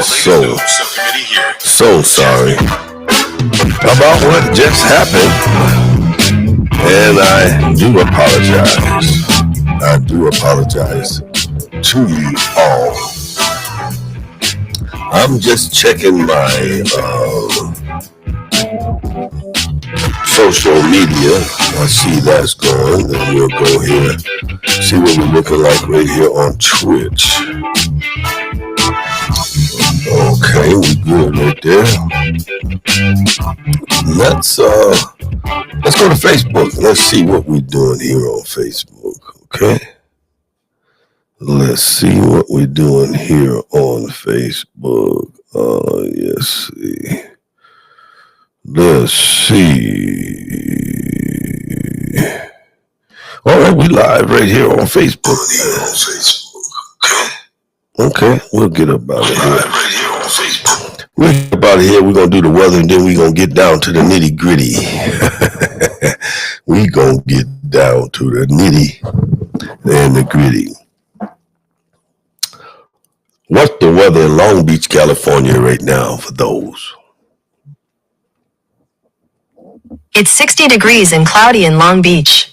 so sorry about what just happened, and I do apologize. I do apologize to you all. I'm just checking my social media. I see that's going, then we'll go here, see what we're looking like right here on Twitch. Okay, we good right there. Let's go to Facebook. Let's see what we're doing here on Facebook. Okay. Let's see what we're doing here on Facebook. Yes. Let's see. All right, we live right here on Facebook. Okay, we'll get up out of here. We'll get up out of here. We're going to do the weather, and then we're going to get down to the nitty gritty. We're going to get down to the nitty and the gritty. What's the weather in Long Beach, California right now for those? It's 60 degrees and cloudy in Long Beach.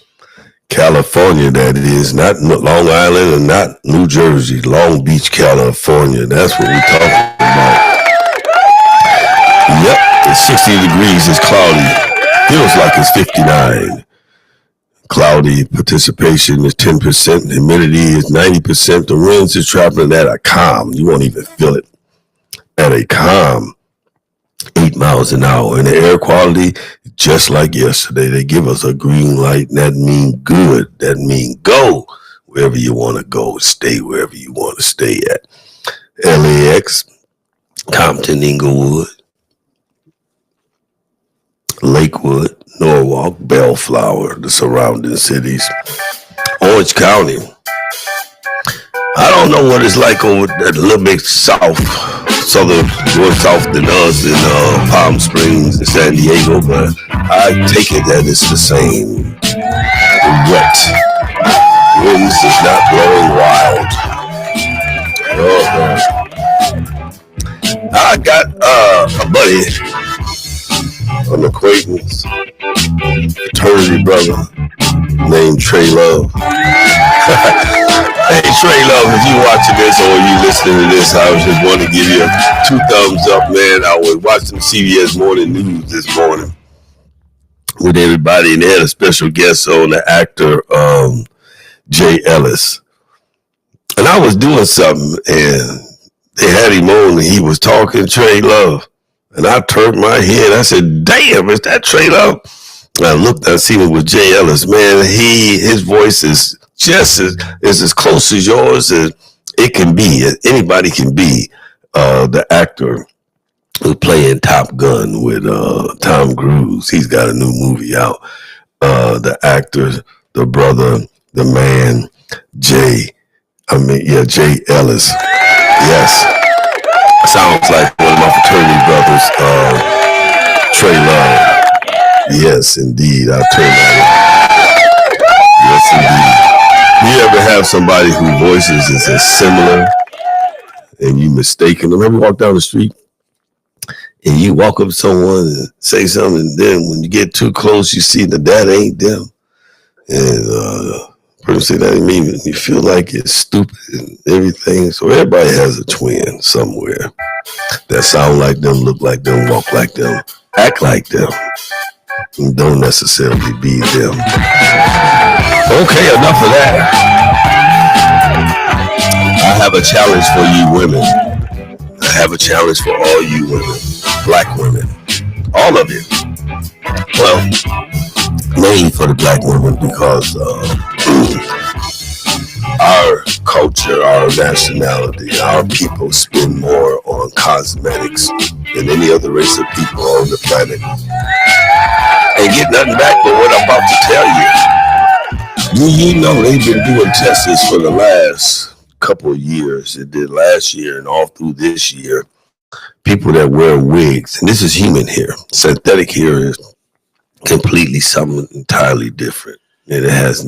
California, that is, not Long Island and not New Jersey. Long Beach, California. That's what we're talking about. Yep, it's 60 degrees. It's cloudy. Feels like it's 59. Cloudy, participation is 10%. Humidity is 90%. The winds is traveling at a calm. You won't even feel it. At a calm 8 miles an hour. And the air quality, just like yesterday, they give us a green light. And that means good. That means go wherever you want to go. Stay wherever you want to stay at. LAX, Compton, Inglewood, Lakewood, Norwalk, Bellflower, the surrounding cities. Orange County. I don't know what it's like over a little bit south, southern, more south than us in Palm Springs and San Diego, but I take it that it's the same. Wet. Winds is not blowing wild. I got a buddy, an acquaintance, fraternity brother named Trey Love. Hey Trey Love, if you watching this or you listening to this, I just want to give you 2 thumbs up, man. I was watching CBS Morning News this morning with everybody, and they had a special guest on, the actor Jay Ellis. And I was doing something, and they had him on, and he was talking Trey Love. And I turned my head. I said, damn, is that Trey Love? And I looked, I seen it with Jay Ellis. Man, his voice is just as close as yours as it can be. Anybody can be. The actor who's playing Top Gun with Tom Cruise. He's got a new movie out. The actor, the brother, the man, Jay Ellis. Yes. Sounds like one of my fraternity brothers, Trey Love. Yes, indeed. I'll turn that on. Yes, indeed. You ever have somebody whose voices is as similar and you mistaken them? Ever walk down the street and you walk up to someone and say something, and then when you get too close, you see that ain't them. And person say that ain't me, and you feel like it's stupid and everything. So everybody has a twin somewhere that sound like them, look like them, walk like them, act like them, and don't necessarily be them. Okay, enough of that. I have a challenge for you women. I have a challenge for all you women, black women, all of you. Well, mainly for the black women, because our culture, our nationality, our people spend more on cosmetics than any other race of people on the planet. And get nothing back but what I'm about to tell you. You know they've been doing tests for the last couple of years. It did last year and all through this year. People that wear wigs, and this is human hair. Synthetic hair is completely something entirely different. And it has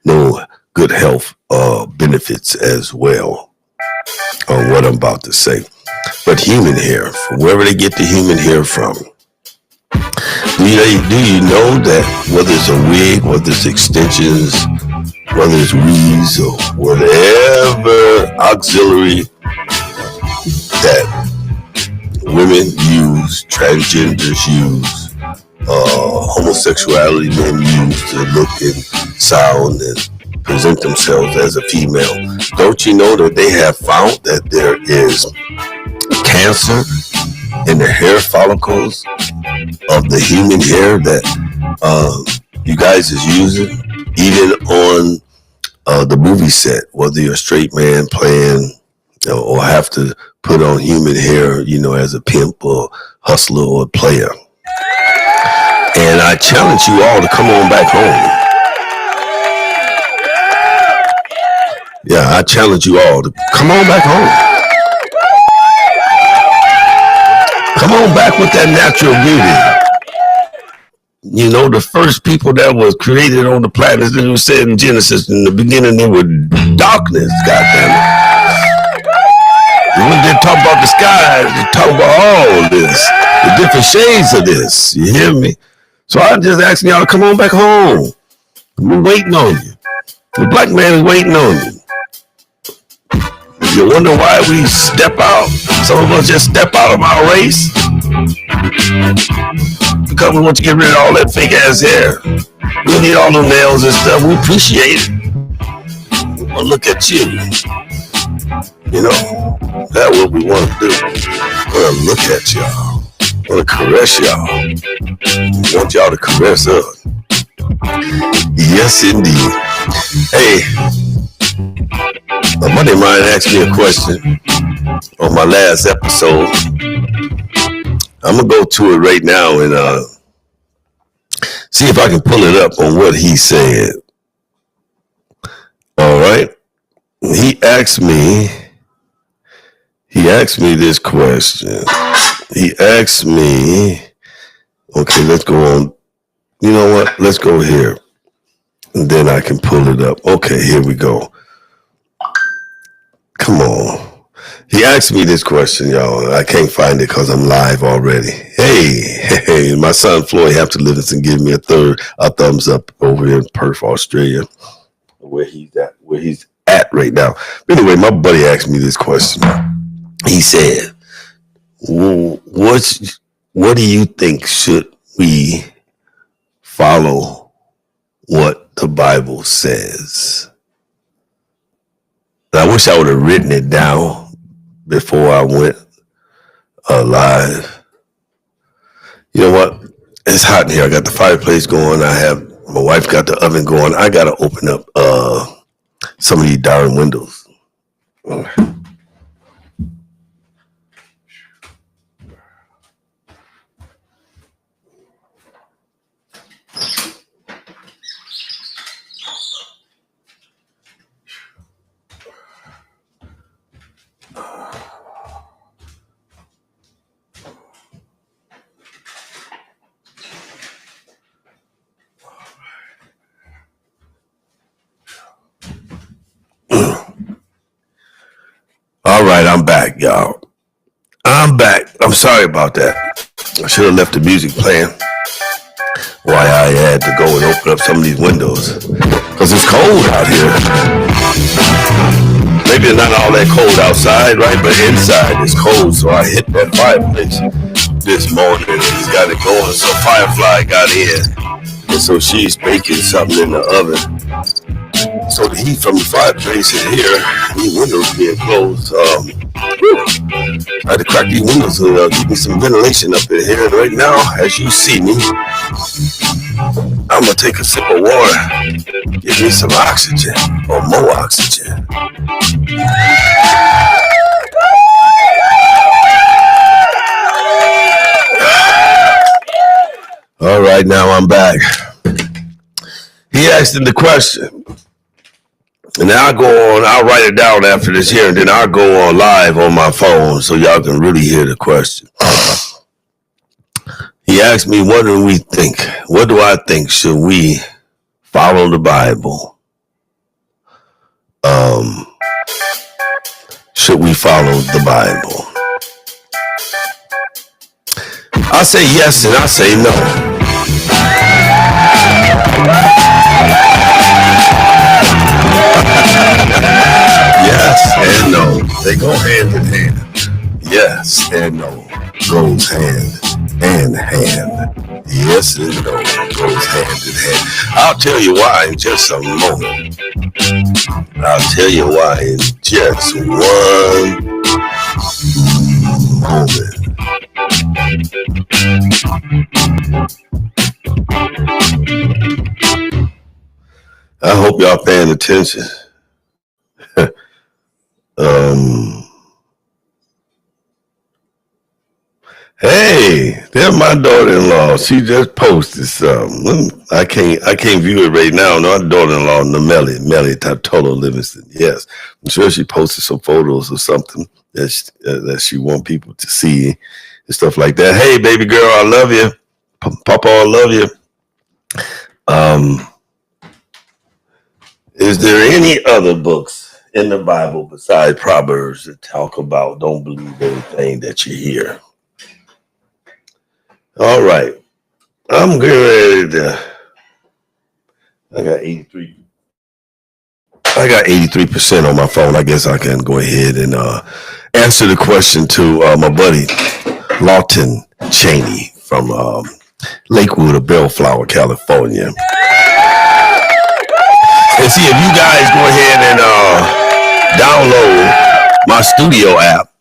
no good health benefits as well on what I'm about to say. but human hair, from wherever they get the human hair from. Do you know that whether it's a wig, whether it's extensions, whether it's weaves or whatever auxiliary that women use, transgenders use, homosexuality men use to look and sound and present themselves as a female. Don't you know that they have found that there is cancer in the hair follicles of the human hair that you guys is using, even on the movie set, whether you're a straight man playing or have to put on human hair, as a pimp or hustler or player. And I challenge you all to come on back home. Yeah, I challenge you all to come on back home. Come on back with that natural beauty. The first people that was created on the planet, it was said in Genesis, in the beginning they were darkness, goddammit. When they talk about the sky, they talk about all this, the different shades of this. You hear me? So I'm just asking y'all to come on back home. We're waiting on you. The black man is waiting on you. You wonder why we step out? Some of us just step out of our race because we want to get rid of all that fake ass hair. We need all the nails and stuff. We appreciate it. But look at you. That's what we want to do. We want to look at y'all. We want to caress y'all. We want y'all to caress us. Yes, indeed. Hey, a buddy of mine asked me a question on my last episode. I'm going to go to it right now and see if I can pull it up on what he said. All right. He asked me this question. He asked me, okay, let's go on. You know what? Let's go here. And then I can pull it up. Okay, here we go. Come on. He asked me this question, y'all. I can't find it because I'm live already. Hey, my son Floyd Hampton Livingston gave me a thumbs up over in Perth, Australia, where he's at right now. But anyway, my buddy asked me this question. He said, what do you think? Should we follow what the Bible says? I wish I would have written it down before I went live. You know what? It's hot in here. I got the fireplace going. My wife got the oven going. I got to open up some of these darn windows. All right, I'm back, y'all. I'm back. I'm sorry about that. I should have left the music playing while I had to go and open up some of these windows because it's cold out here. Maybe it's not all that cold outside, right? But inside it's cold, so I hit that fireplace this morning and he's got it going. So Firefly got in, and so she's baking something in the oven. So the heat from the fireplace in here, these windows being closed, I had to crack these windows to give me some ventilation up in here. And right now, as you see me, I'm going to take a sip of water, give me some oxygen, or more oxygen. All right, now I'm back. He asked him the question. And then I'll write it down after this here, and then I'll go on live on my phone so y'all can really hear the question. He asked me, what do we think? What do I think? Should we follow the Bible? Should we follow the Bible? I say yes and I say no. Yes and no. They go hand in hand. Yes and no goes hand in hand. Yes and no goes hand in hand. I'll tell you why in just a moment. I'll tell you why in just one moment. I hope y'all paying attention. Hey, there's my daughter-in-law. She just posted something. I can't view it right now. No, my daughter-in-law, Melly Tatolo Livingston. Yes, I'm sure she posted some photos or something that she want people to see and stuff like that. Hey, baby girl, I love you. Papa, I love you. Is there any other books in the Bible besides Proverbs that talk about don't believe everything that you hear? All right. I'm getting ready to. I got 83% on my phone. I guess I can go ahead and answer the question to my buddy Lawton Chaney from Lakewood of Bellflower, California. And see, if you guys go ahead and download my studio app,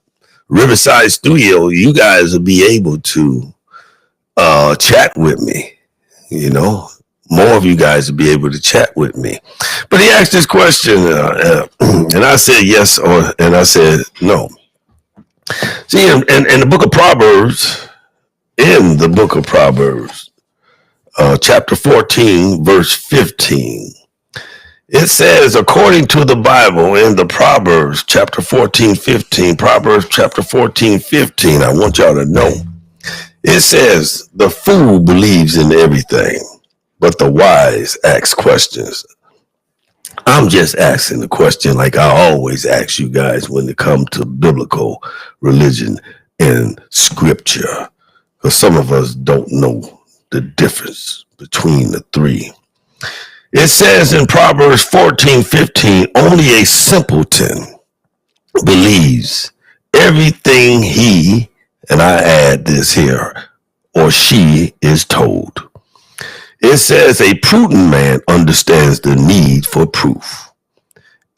Riverside Studio, you guys will be able to chat with me. You know, more of you guys will be able to chat with me. But he asked this question, and I said yes, and I said no. See, in the book of Proverbs, chapter 14, verse 15, it says, according to the Bible in the Proverbs, chapter 14, 15, Proverbs chapter 14, 15, I want y'all to know, it says, the fool believes in everything, but the wise asks questions. I'm just asking the question like I always ask you guys when it comes to biblical religion and scripture, because some of us don't know the difference between the three. It says in Proverbs 14:15, only a simpleton believes everything he, and I add this here, or she is told. It says a prudent man understands the need for proof.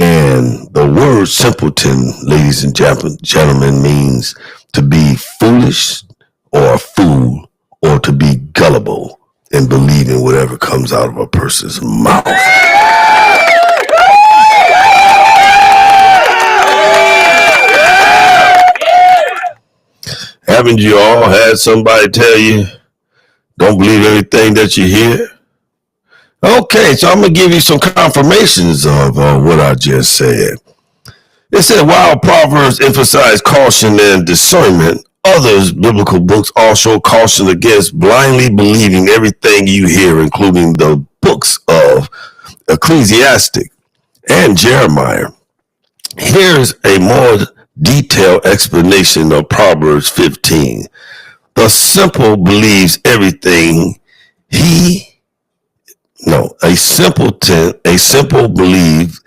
And the word simpleton, ladies and gentlemen, means to be foolish or a fool or to be gullible and believing whatever comes out of a person's mouth. Haven't you all had somebody tell you, don't believe everything that you hear? Okay, so I'm going to give you some confirmations of what I just said. It said, while Proverbs emphasize caution and discernment, others biblical books also caution against blindly believing everything you hear, including the books of Ecclesiastes and Jeremiah. Here's a more detailed explanation of Proverbs 15. The simple believes everything a simple believes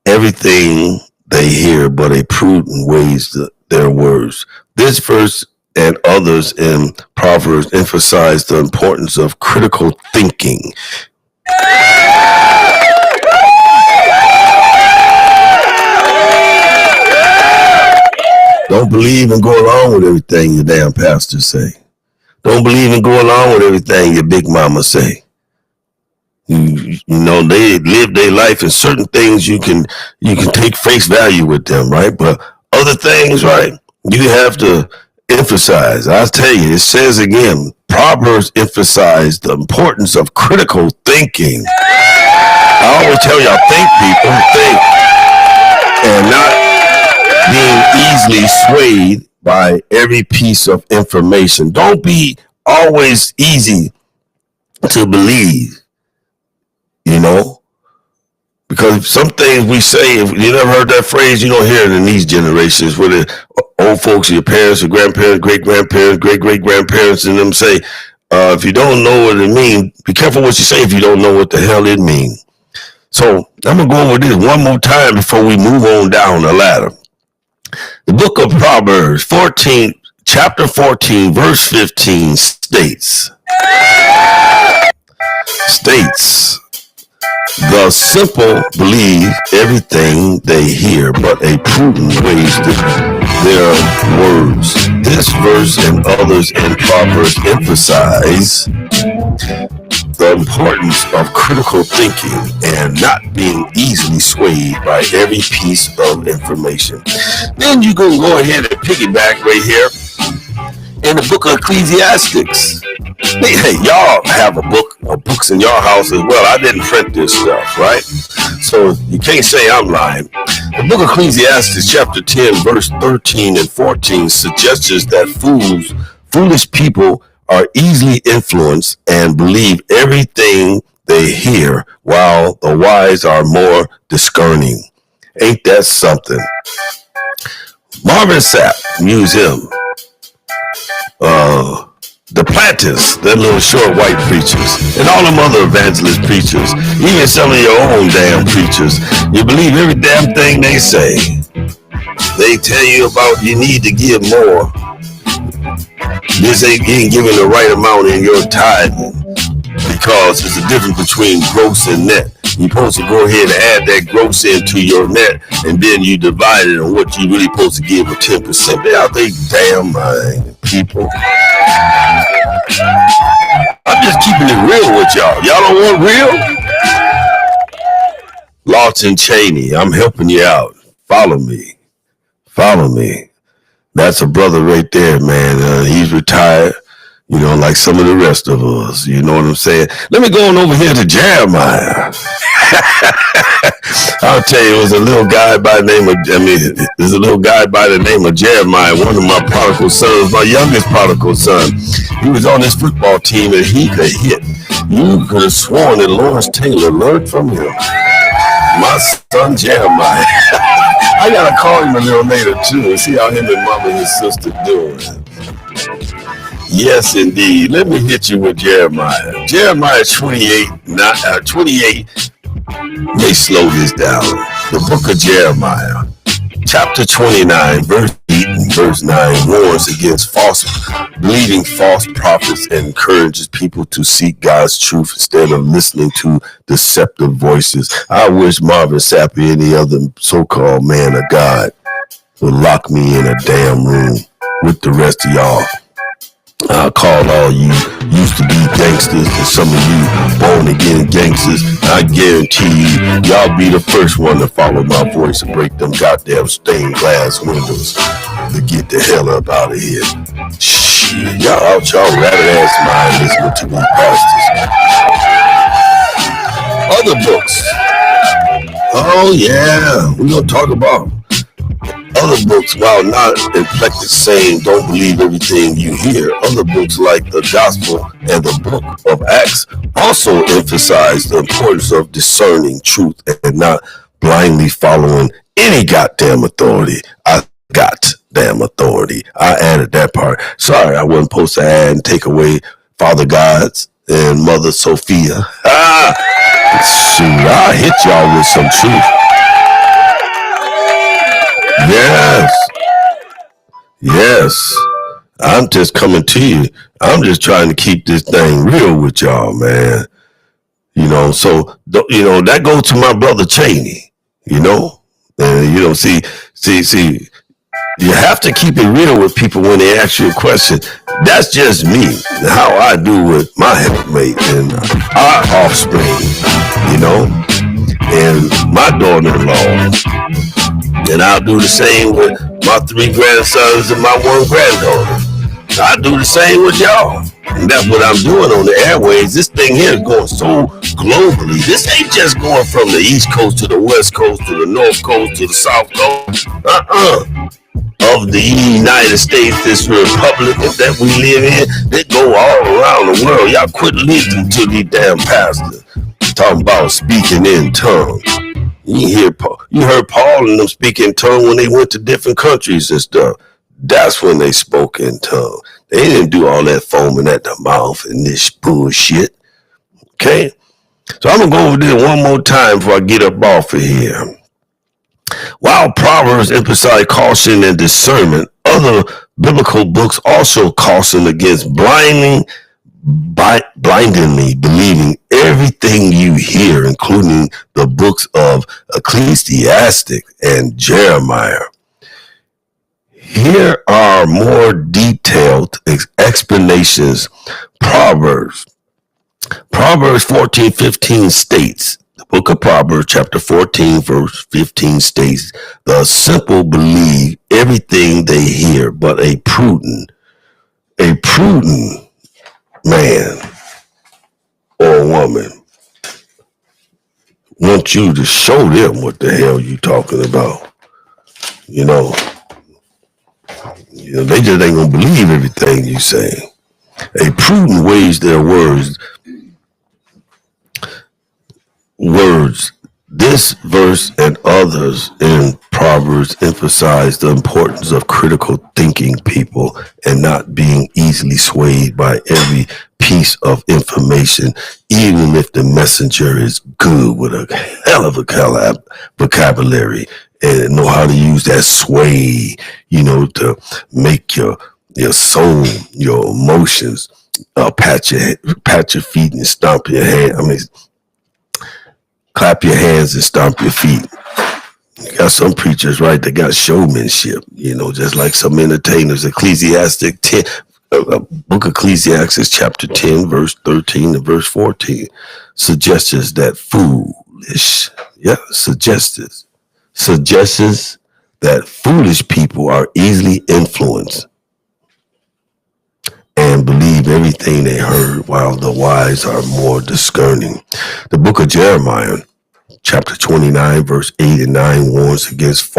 everything they hear, but a prudent weighs their words. This verse and others in Proverbs emphasize the importance of critical thinking. Don't believe and go along with everything your damn pastor say. Don't believe and go along with everything your big mama say. You know, they live their life, and certain things you can take face value with them, right? But other things, right, you have to emphasize. I'll tell you, it says again, Proverbs emphasize the importance of critical thinking. I always tell y'all, think, and not being easily swayed by every piece of information. Don't be always easy to believe. You know, Because some things we say, if you never heard that phrase, you don't hear it in these generations where the old folks, your parents, your grandparents, great-grandparents, great-great-grandparents, and them say, if you don't know what it means, be careful what you say if you don't know what the hell it means. So I'm going to go over this one more time before we move on down the ladder. The book of Proverbs, chapter 14, verse 15 states, the simple believe everything they hear, but a prudent wastes their words. This verse and others in Proverbs emphasize the importance of critical thinking and not being easily swayed by every piece of information. Then you can go ahead and piggyback right here in the book of Ecclesiastes. Hey, y'all have books in your house as well. I didn't print this stuff, right? So you can't say I'm lying. The book of Ecclesiastes, chapter 10, verse 13 and 14 suggests that foolish people are easily influenced and believe everything they hear, while the wise are more discerning. Ain't that something? Marvin Sapp, Museum. The Planters, that little short white preachers, and all them other evangelist preachers, even some of your own damn preachers, you believe every damn thing they say. They tell you about you need to give more. This ain't giving the right amount in your tithing, because it's a difference between gross and net. You're supposed to go ahead and add that gross into your net, and then you divide it on what you really supposed to give with 10%. They out there damn mind, people. I'm just keeping it real with y'all. Y'all don't want real? Lawton Chaney, I'm helping you out. Follow me. That's a brother right there, man. He's retired, like some of the rest of us. You know what I'm saying? Let me go on over here to Jeremiah. I'll tell you, there's a little guy by the name of Jeremiah, one of my prodigal sons, my youngest prodigal son. He was on this football team and he could hit. You could have sworn that Lawrence Taylor learned from him. My son Jeremiah. I gotta call him a little later too and see how him and mama and his sister doing. Yes, indeed. Let me hit you with Jeremiah. Jeremiah 28. Let me slow this down. The book of Jeremiah, chapter 29, verse 8 and verse 9 warns against believing false prophets and encourages people to seek God's truth instead of listening to deceptive voices. I wish Marvin Sapp or any other so-called man of God would lock me in a damn room with the rest of y'all. I'll call all you used to be gangsters and some of you born again gangsters. I guarantee y'all be the first one to follow my voice and break them goddamn stained glass windows to get the hell up out of here. Shit, y'all out y'all rabbit ass mind listening to these bastards. Other books. Oh yeah, we're gonna talk about other books, while not inflected saying don't believe everything you hear. Other books like the Gospel and the book of Acts also emphasize the importance of discerning truth and not blindly following any goddamn authority. I added that part. Sorry, I wasn't supposed to add and take away Father God's and Mother Sophia. Shoot, I'll hit y'all with some truth. Yes. I'm just coming to you. I'm just trying to keep this thing real with y'all, man. So that goes to my brother Chaney. And see, you have to keep it real with people when they ask you a question. That's just me, how I do with my helpmate and our offspring, and my daughter-in-law. And I'll do the same with my 3 grandsons and my 1 granddaughter. I do the same with y'all. And that's what I'm doing on the airways. This thing here is going so globally. This ain't just going from the East Coast to the West Coast to the North Coast to the South Coast. Of the United States, this republic that we live in, they go all around the world. Y'all quit listening to these damn pastors talking about speaking in tongues. You heard Paul and them speak in tongue when they went to different countries and stuff. That's when they spoke in tongue. They didn't do all that foaming at the mouth and this bullshit. Okay? So I'm going to go over this one more time before I get up off of here. While Proverbs emphasize caution and discernment, other biblical books also caution against blindingly believing everything you hear, including the books of Ecclesiastic and Jeremiah. Here are more detailed explanations. Proverbs 14:15 states, the book of Proverbs chapter 14 verse 15 states, the simple believe everything they hear, but a prudent man or woman want you to show them what the hell you talking about. You know, they just ain't gonna believe everything you say. A prudent weighs their words. This verse and others in Proverbs emphasize the importance of critical thinking people and not being easily swayed by every piece of information, even if the messenger is good with a hell of a vocabulary and know how to use that sway, to make your soul, your emotions, pat your feet and stomp your hand. Clap your hands and stomp your feet. You got some preachers, right, that got showmanship, just like some entertainers. Ecclesiastic 10, book of Ecclesiastes chapter 10, verse 13 and verse 14 suggests that foolish people are easily influenced and believe everything they heard, while the wise are more discerning. The book of Jeremiah, chapter 29, verse 8 and 9, warns against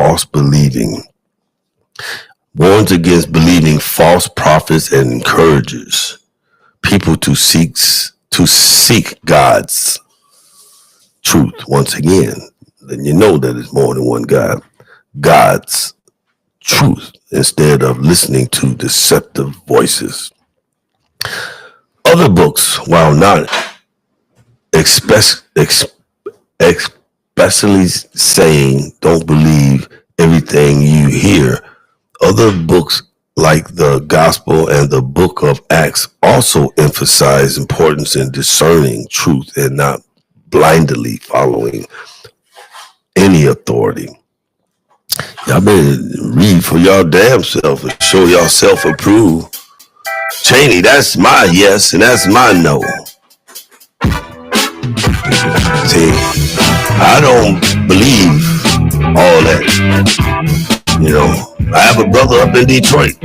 believing false prophets and encourages people to seek God's truth. Once again, then you know that it's more than one God. God's truth, instead of listening to deceptive voices. Other books, while not especially saying don't believe everything you hear, other books like the Gospel and the book of Acts also emphasize importance in discerning truth and not blindly following any authority. Y'all better read for y'all damn self and show y'all self-approved. Cheney, that's my yes and that's my no. See, I don't believe all that. I have a brother up in Detroit,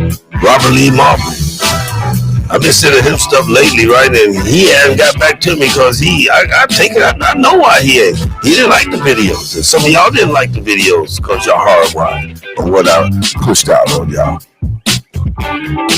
Robert Lee Marble. I've been sending him stuff lately, right? And he hasn't got back to me because I know why he ain't. He didn't like the videos. And some of y'all didn't like the videos because y'all hardwired or what I pushed out on y'all. And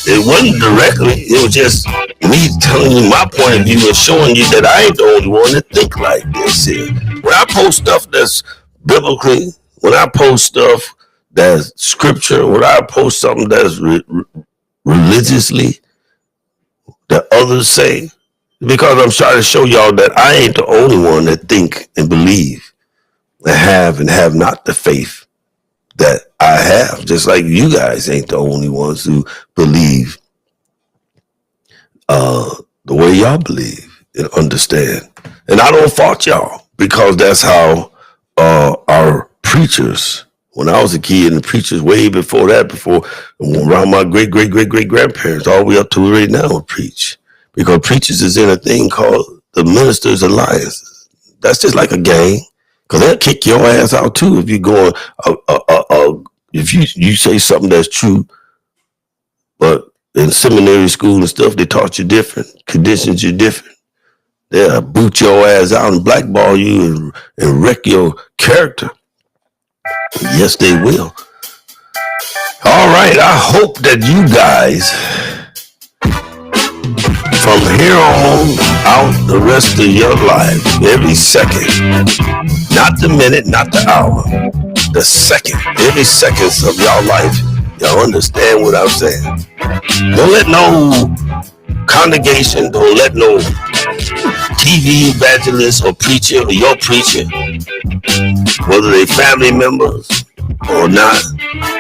it wasn't directly, it was just me telling you my point of view and showing you that I ain't the only one that think like this here. When I post stuff that's biblically, when I post stuff that's scripture, when I post something that's religiously that others say, because I'm trying to show y'all that I ain't the only one that think and believe and have not the faith that I have, just like you guys ain't the only ones who believe the way y'all believe and understand. And I don't fault y'all, because that's how our preachers, when I was a kid, and the preachers way before around my great grandparents, all the way up to right now, would preach. Because preachers is in a thing called the Ministers Alliance. That's just like a gang. Because they'll kick your ass out too if you go if you say something that's true, but in seminary school and stuff they taught you different, conditions you different. They'll boot your ass out and blackball you and wreck your character. Yes, they will. All right, I hope that you guys from here on out the rest of your life, every second, not the minute, not the hour, the second, every seconds of your life, y'all understand what I'm saying? Don't let no congregation, don't let no TV evangelist or preacher or your preacher, whether they family members or not,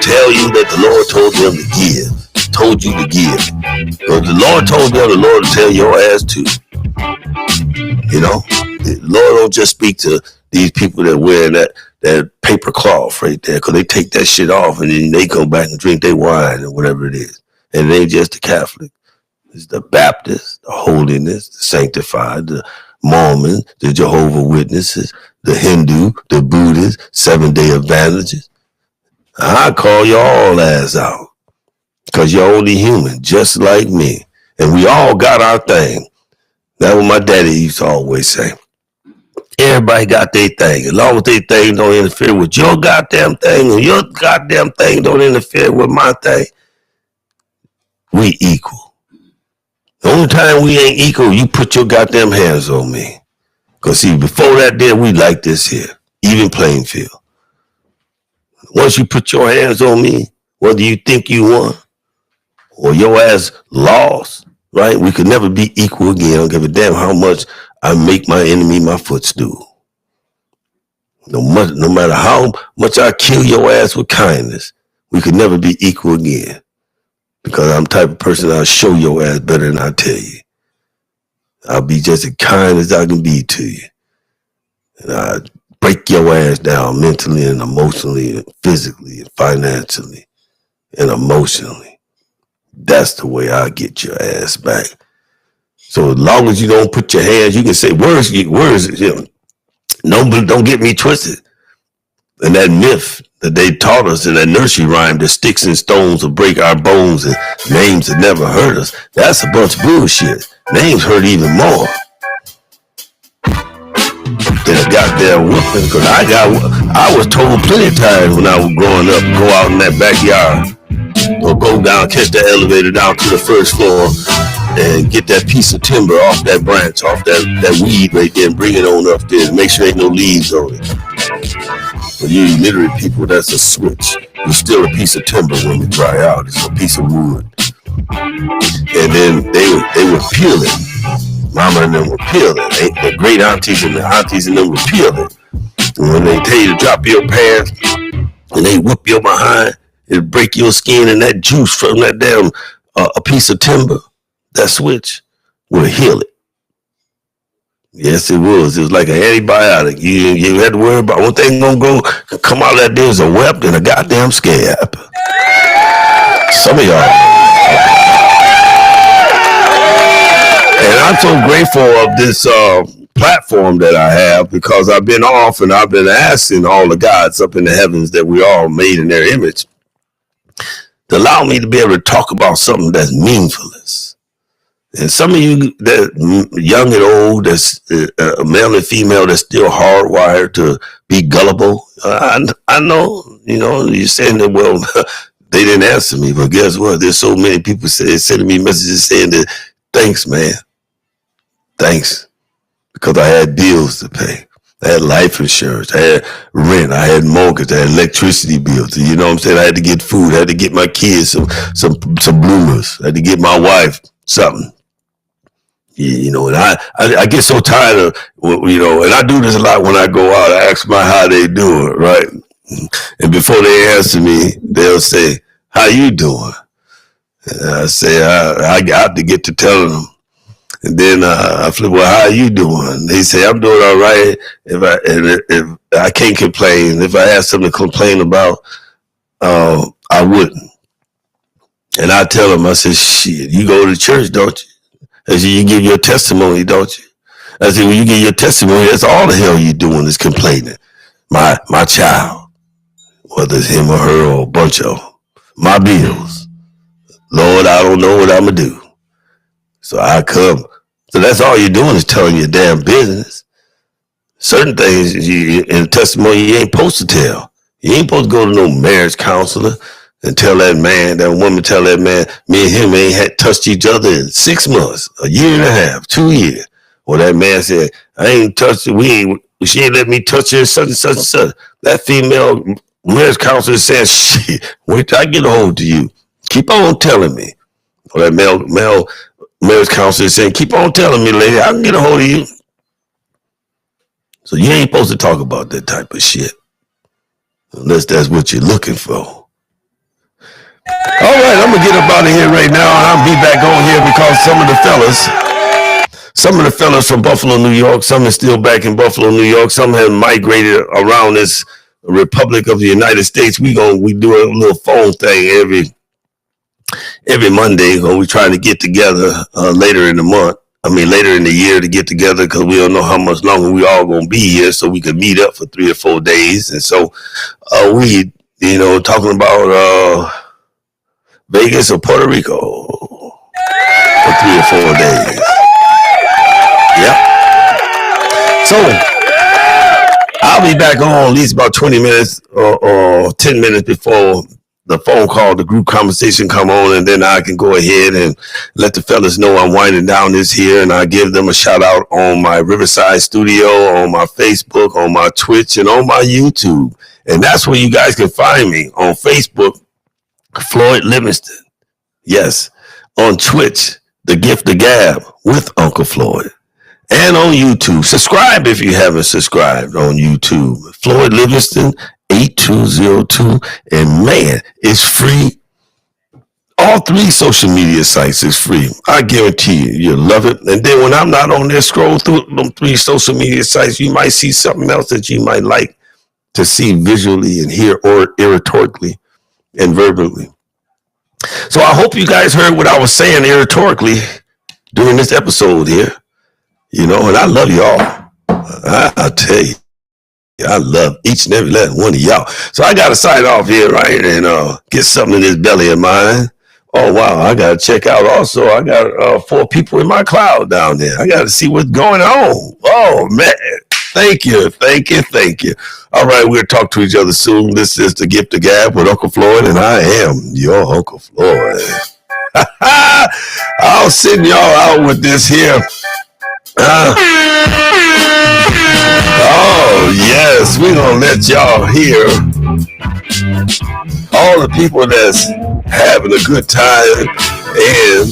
tell you that the Lord told them to give, told you to give. Because the Lord told them, the Lord will tell your ass to. You know, the Lord don't just speak to these people that wear that paper cloth right there, because they take that shit off and then they go back and drink their wine or whatever it is. And it ain't just the Catholic. It's the Baptist, the Holiness, the Sanctified, the Mormon, the Jehovah Witnesses, the Hindu, the Buddhist, Seventh-day Adventists. I call you all ass out because you're only human, just like me. And we all got our thing. That's what my daddy used to always say. Everybody got their thing. As long as their thing don't interfere with your goddamn thing and your goddamn thing don't interfere with my thing, we equal. The only time we ain't equal, you put your goddamn hands on me. Because see, before that day, we like this here. Even playing field. Once you put your hands on me, whether you think you won or your ass lost, right? We could never be equal again. I don't give a damn how much I make my enemy my footstool. No matter how much I kill your ass with kindness, we could never be equal again. Because I'm the type of person I'll show your ass better than I tell you. I'll be just as kind as I can be to you. And I break your ass down mentally and emotionally and physically and financially and emotionally. That's the way I get your ass back. So as long as you don't put your hands, you can say, where's it? No, but don't get me twisted. And that myth that they taught us in that nursery rhyme, that sticks and stones will break our bones and names that never hurt us, that's a bunch of bullshit. Names hurt even more than a goddamn whooping. Because I was told plenty of times when I was growing up, go out in that backyard or go down, catch the elevator down to the first floor and get that piece of timber off that branch, off that weed right there and bring it on upstairs. Make sure ain't no leaves on it. For you illiterate people, that's a switch. It's still a piece of timber when it dry out. It's a piece of wood. And then they would peel it. Mama and them would peel it. The great aunties and the aunties and them would peel it. And when they tell you to drop your pants and they whoop your behind, it'll break your skin, and that juice from that damn a piece of timber, that switch, will heal it. Yes, it was. It was like an antibiotic. You had to worry about one thing gonna come out of that. There's a web and a goddamn scab. Some of y'all. And I'm so grateful of this platform that I have, because I've been off and I've been asking all the gods up in the heavens that we all made in their image to allow me to be able to talk about something that's meaningfulness. And some of you that young and old, that's male and female, that's still hardwired to be gullible. I know, you're saying that, well, they didn't answer me, but guess what? There's so many people sending me messages saying that, thanks, man. Thanks. Because I had bills to pay. I had life insurance. I had rent. I had mortgage. I had electricity bills. You know what I'm saying? I had to get food. I had to get my kids some bloomers. I had to get my wife something. And I get so tired of, and I do this a lot when I go out. I ask them how they do it, right? And before they answer me, they'll say, how you doing? And I say, I got to get to telling them. And then I flip, well, how you doing? They say, I'm doing all right. If I can't complain. If I had something to complain about, I wouldn't. And I tell them, I said, shit, you go to church, don't you? I said, you give your testimony, don't you? I said, when you give your testimony, that's all the hell you doing is complaining. My child, whether it's him or her or a bunch of them, my bills. Lord, I don't know what I'm going to do. So I come. So that's all you're doing is telling your damn business. Certain things in testimony you ain't supposed to tell. You ain't supposed to go to no marriage counselor. and tell that man, that woman tell that man, me and him ain't had touched each other in 6 months, a year and a half, 2 years. Well, that man said, I ain't touched it. She ain't let me touch her, such and such and such. That female marriage counselor says, shit, wait till I get a hold of you. Keep on telling me. Well, that male marriage counselor is saying, keep on telling me, lady, I can get a hold of you. So you ain't supposed to talk about that type of shit unless that's what you're looking for. All right, I'm going to get up out of here right now, and I'll be back on here because some of the fellas from Buffalo, New York, some are still back in Buffalo, New York. Some have migrated around this Republic of the United States. We do a little phone thing every Monday when we try to get together later in the year to get together because we don't know how much longer we all going to be here, so we can meet up for 3 or 4 days. And so we, talking about Vegas or Puerto Rico for 3 or 4 days. Yep. So I'll be back on at least about 20 minutes or 10 minutes before the phone call, the group conversation come on, and then I can go ahead and let the fellas know I'm winding down this here, and I give them a shout out on my Riverside studio, on my Facebook, on my Twitch, and on my YouTube. And that's where you guys can find me on Facebook, Floyd Livingston. Yes. On Twitch, The Gift of Gab with Uncle Floyd. And on YouTube. Subscribe if you haven't subscribed on YouTube. Floyd Livingston 8202. And man, it's free. All 3 social media sites is free. I guarantee you'll love it. And then when I'm not on there, scroll through them 3 social media sites, you might see something else that you might like to see visually and hear or rhetorically and verbally. So I hope you guys heard what I was saying rhetorically during this episode here. And I love y'all. I tell you, I love each and every last one of y'all. So I got to sign off here, right, and get something in this belly of mine. Oh, wow, I got to check out also. I got 4 people in my cloud down there. I got to see what's going on. Oh, man. Thank you. All right, we'll talk to each other soon. This is The Gift of Gab with Uncle Floyd, and I am your Uncle Floyd. I'll send y'all out with this here. Oh, yes, we're going to let y'all hear all the people that's having a good time and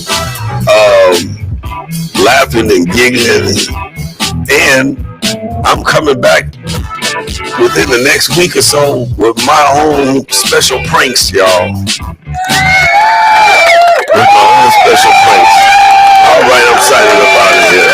laughing and giggling. And I'm coming back within the next week or so with my own special pranks, y'all. With my own special pranks. All right, I'm signing up out of here.